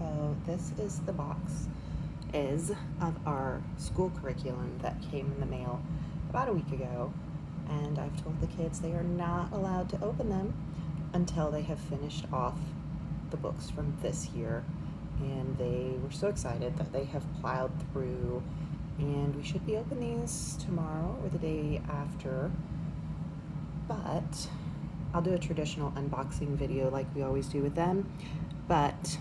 So this is the box of our school curriculum that came in the mail about a week ago, and I've told the kids they are not allowed to open them until they have finished off the books from this year. And they were so excited that they have plowed through, and we should be opening these tomorrow or the day after. But I'll do a traditional unboxing video like we always do with them, but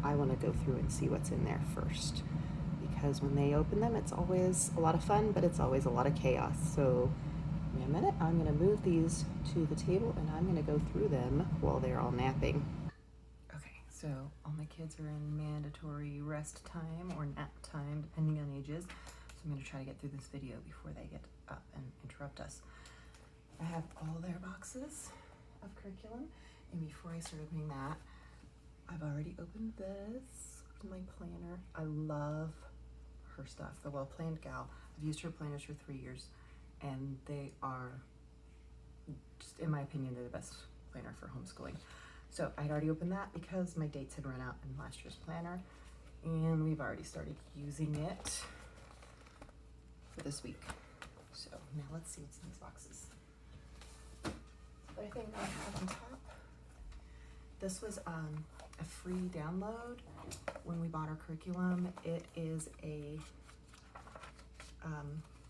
I want to go through and see what's in there first, because when they open them, it's always a lot of fun, but it's always a lot of chaos. So in a minute, I'm going to move these to the table and I'm going to go through them while they're all napping. Okay, so all my kids are in mandatory rest time or nap time, depending on ages. So I'm going to try to get through this video before they get up and interrupt us. I have all their boxes of curriculum, and before I start opening that, I've already opened this, my planner. I love her stuff, the well-planned gal. I've used her planners for 3 years, and they are, just in my opinion, they're the best planner for homeschooling. So I'd already opened that because my dates had run out in last year's planner, and we've already started using it for this week. So now let's see what's in these boxes. The other thing I have on top, this was a free download when we bought our curriculum. It is a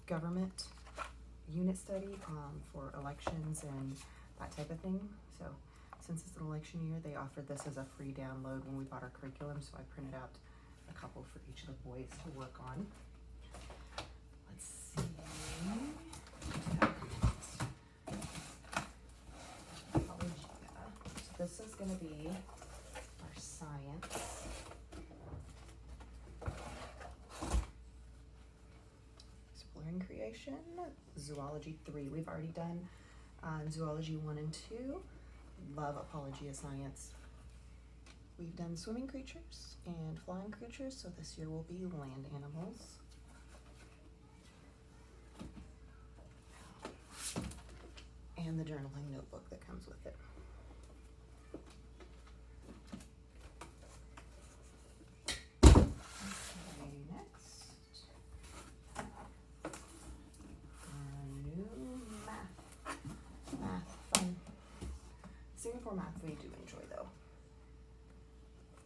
government unit study for elections and that type of thing. So since it's an election year, they offered this as a free download when we bought our curriculum. So I printed out a couple for each of the boys to work on. Let's see. Apologia. So this is going to be our science. Exploring creation. Zoology 3. We've already done zoology 1 and 2. Love Apologia science. We've done swimming creatures and flying creatures, so this year will be land animals. And the journaling notebook that comes with it. Okay, next. Our new math, fun. Singapore math we do enjoy though.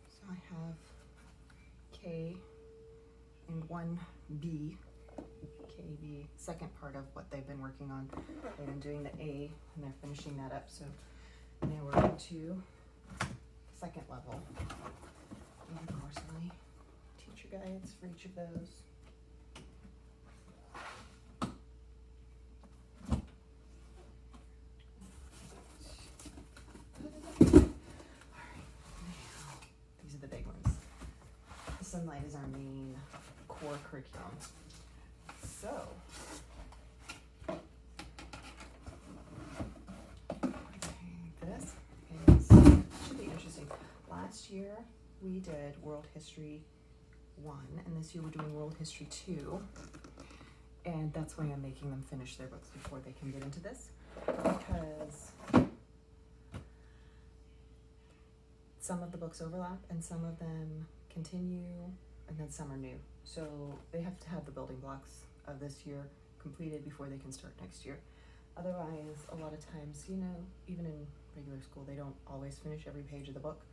So I have K and 1B. KB, second part of what they've been working on. They've been doing the A and they're finishing that up. So now we're into second level. And of course my teacher guides for each of those. These are the big ones. Sonlight is our main core curriculum. So, this should be interesting. Last year we did World History 1, and this year we're doing World History 2. And that's why I'm making them finish their books before they can get into this, because some of the books overlap and some of them continue, and then some are new. So they have to have the building blocks of this year completed before they can start next year. Otherwise, a lot of times, you know, even in regular school, they don't always finish every page of the book.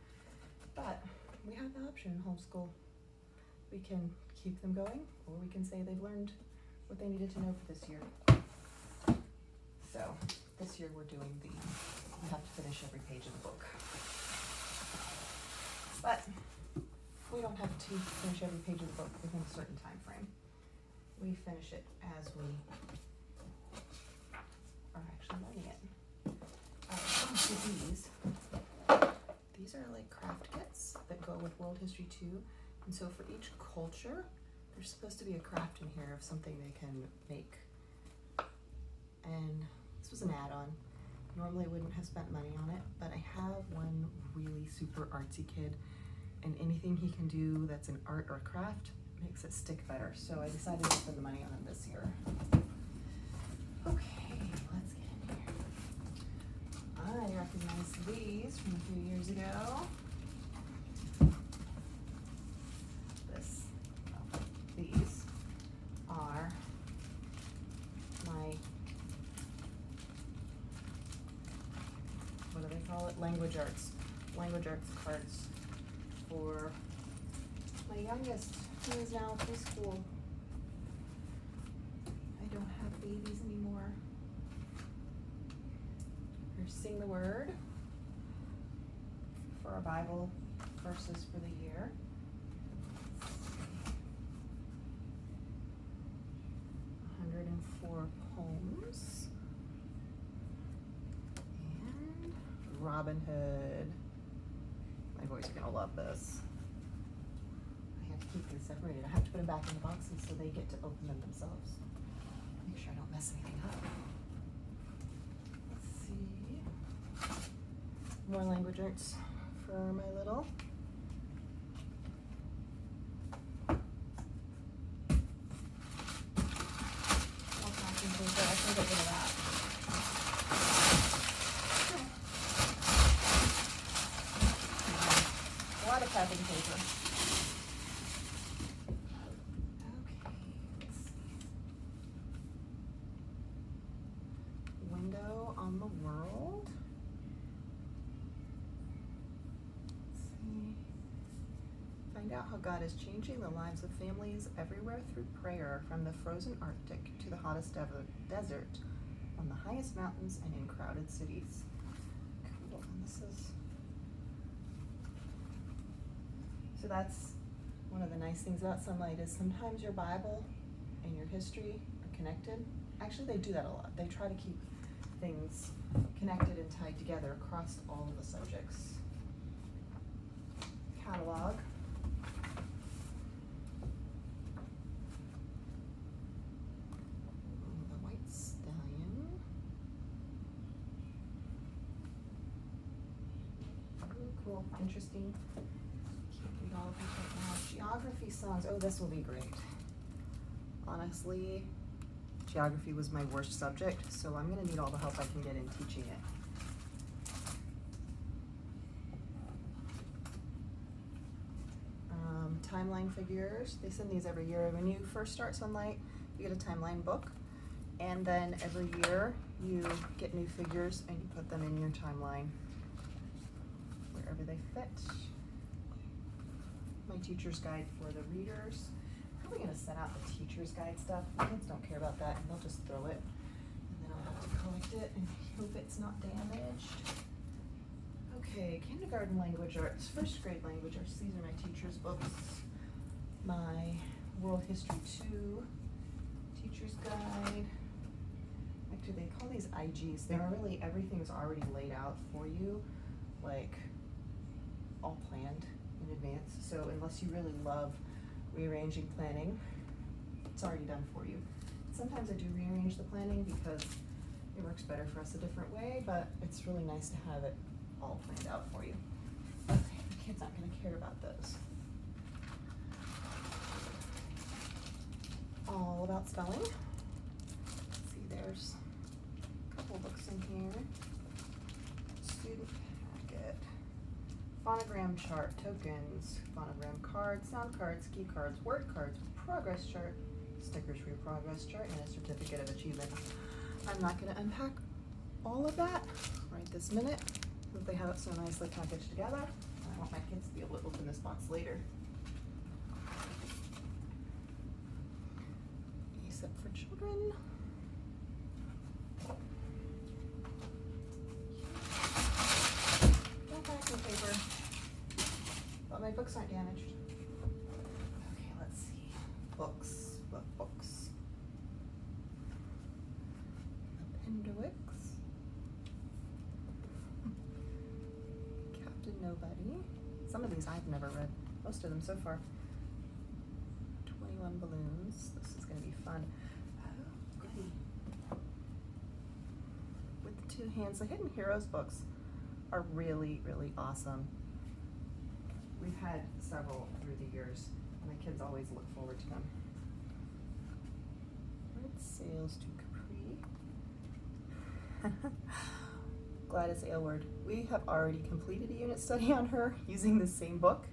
But we have the option in homeschool. We can keep them going, or we can say they've learned what they needed to know for this year. So this year we have to finish every page of the book. But we don't have to finish every page of the book within a certain time frame. We finish it as we are actually learning it. These are like craft kits that go with World History 2. And so for each culture, there's supposed to be a craft in here of something they can make. And this was an add-on. Normally I wouldn't have spent money on it, but I have one really super artsy kid, and anything he can do that's an art or craft makes it stick better. So I decided to spend the money on him this year. Okay, let's get in here. I recognize these from a few years ago. language arts cards for my youngest, who is now preschool. I don't have babies anymore. We're Sing the Word for our Bible verses for the year. 104 poems. And Robin Hood. My boys are gonna love this. I have to keep these separated. I have to put them back in the boxes so they get to open them themselves. Make sure I don't mess anything up. Let's see. More language arts for my little. I can get rid of that. A lot of packing paper. Okay, let's see. Window on the world. Let's see. Find out how God is changing the lives of families everywhere through prayer, from the frozen Arctic to the hottest desert, on the highest mountains and in crowded cities. Cool. And this is, so that's one of the nice things about Sonlight, is sometimes your Bible and your history are connected. Actually, they do that a lot. They try to keep things connected and tied together across all of the subjects. Catalog. Cool, interesting. Can't read all of these right now. Geography songs. Oh, this will be great. Honestly, geography was my worst subject, so I'm going to need all the help I can get in teaching it. Timeline figures. They send these every year. When you first start Sonlight, you get a timeline book, and then every year you get new figures and you put them in your timeline wherever they fit. My teacher's guide for the readers. Probably going to send out the teacher's guide stuff. Kids don't care about that, and they'll just throw it. And then I'll have to collect it and hope it's not damaged. Okay, kindergarten language arts, first grade language arts. These are my teacher's books. My World History 2 teacher's guide. Actually, they call these IGs. They're really, everything's already laid out for you, like all planned in advance. So unless you really love rearranging planning, it's already done for you. Sometimes I do rearrange the planning because it works better for us a different way, but it's really nice to have it all planned out for you. Okay, the kids aren't going to care about those. All about spelling. Let's see, there's a couple books in here. Student packet. Phonogram chart, tokens, phonogram cards, sound cards, key cards, word cards, progress chart, stickers for your progress chart, and a certificate of achievement. I'm not going to unpack all of that right this minute, because they have it so nicely packaged together. I want my kids to be able to open this box later. Except for children. No packing paper, but my books aren't damaged. Okay, let's see. Books. What books? Appendix. Captain Nobody. Some of these I've never read. Most of them so far. 21 Balloons. This is going to be fun. Oh, goody. With the Two Hands. The Hidden Heroes books are really, really awesome. We've had several through the years, and the kids always look forward to them. Red Sails to Capri. Gladys Aylward. We have already completed a unit study on her using the same book,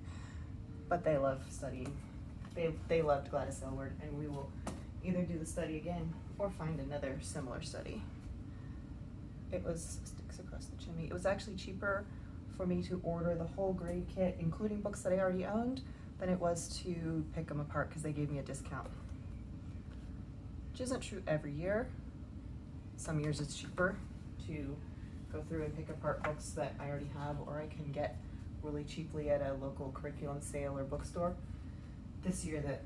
but they love studying. They loved Gladys Aylward, and we will either do the study again or find another similar study. it was Sticks Across the Chimney. It was actually cheaper for me to order the whole grade kit, including books that I already owned, than it was to pick them apart because they gave me a discount. Which isn't true every year. Some years it's cheaper to go through and pick apart books that I already have, or I can get really cheaply at a local curriculum sale or bookstore. This year that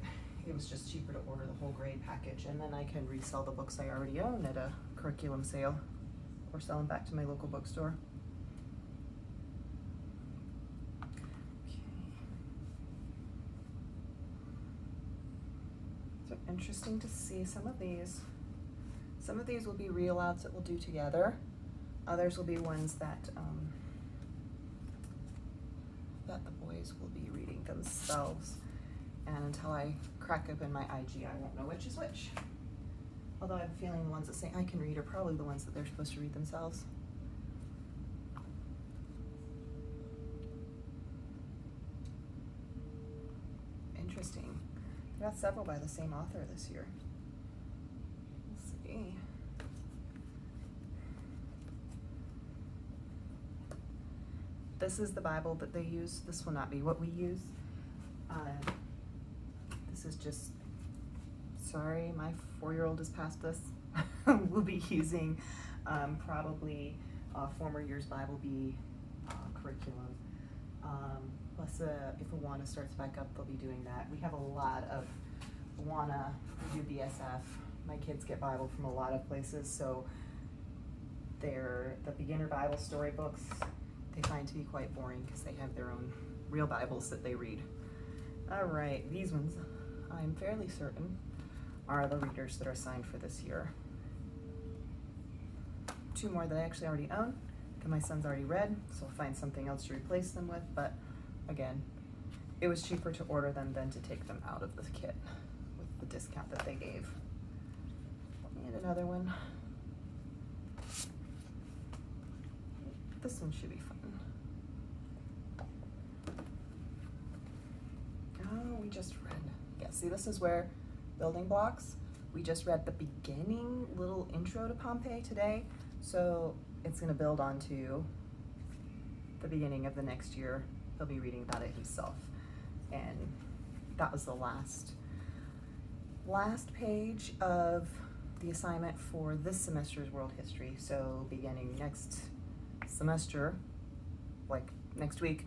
it was just cheaper to order the whole grade package, and then I can resell the books I already own at a curriculum sale or sell them back to my local bookstore. Okay. So interesting to see some of these. Some of these will be real-outs that we'll do together. Others will be ones that that the boys will be reading themselves. And until I crack open my IG, I won't know which is which. Although I have a feeling the ones that say I can read are probably the ones that they're supposed to read themselves. Interesting. I got several by the same author this year. Let's see. This is the Bible that they use. This will not be what we use. This is just, sorry, my 4-year-old is past this. We'll be using probably former year's Bible B curriculum. Plus, if Awana starts back up, they'll be doing that. We have a lot of Awana, we do BSF. My kids get Bible from a lot of places, so the beginner Bible storybooks, they find to be quite boring because they have their own real Bibles that they read. All right, these ones, I'm fairly certain, are the readers that are signed for this year. 2 more that I actually already own, that my son's already read, so I'll find something else to replace them with, but again, it was cheaper to order them than to take them out of the kit with the discount that they gave. And another one. This one should be fun. Oh, we just read, yeah, see, this is where building blocks, we just read the beginning little intro to Pompeii today, so it's going to build onto the beginning of the next year. He'll be reading about it himself, and that was the last page of the assignment for this semester's world history. So beginning next semester, like next week,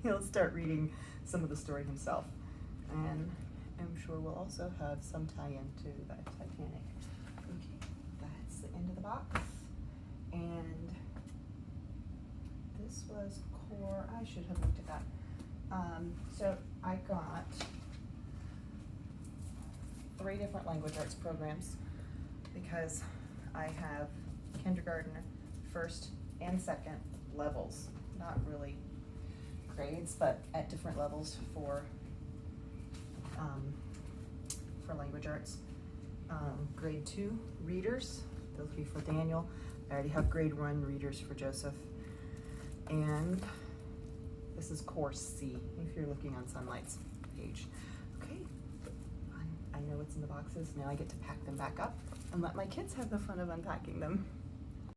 he'll start reading some of the story himself, and I'm sure we'll also have some tie-in to the Titanic. Okay, that's the end of the box, and this was core. I should have looked at that. So I got 3 different language arts programs because I have kindergarten, 1st and 2nd levels, not really grades, but at different levels for language arts. Grade 2 readers, those will be for Daniel. I already have grade 1 readers for Joseph. And this is course C, if you're looking on Sonlight's page. Okay, I know what's in the boxes. Now I get to pack them back up and let my kids have the fun of unpacking them.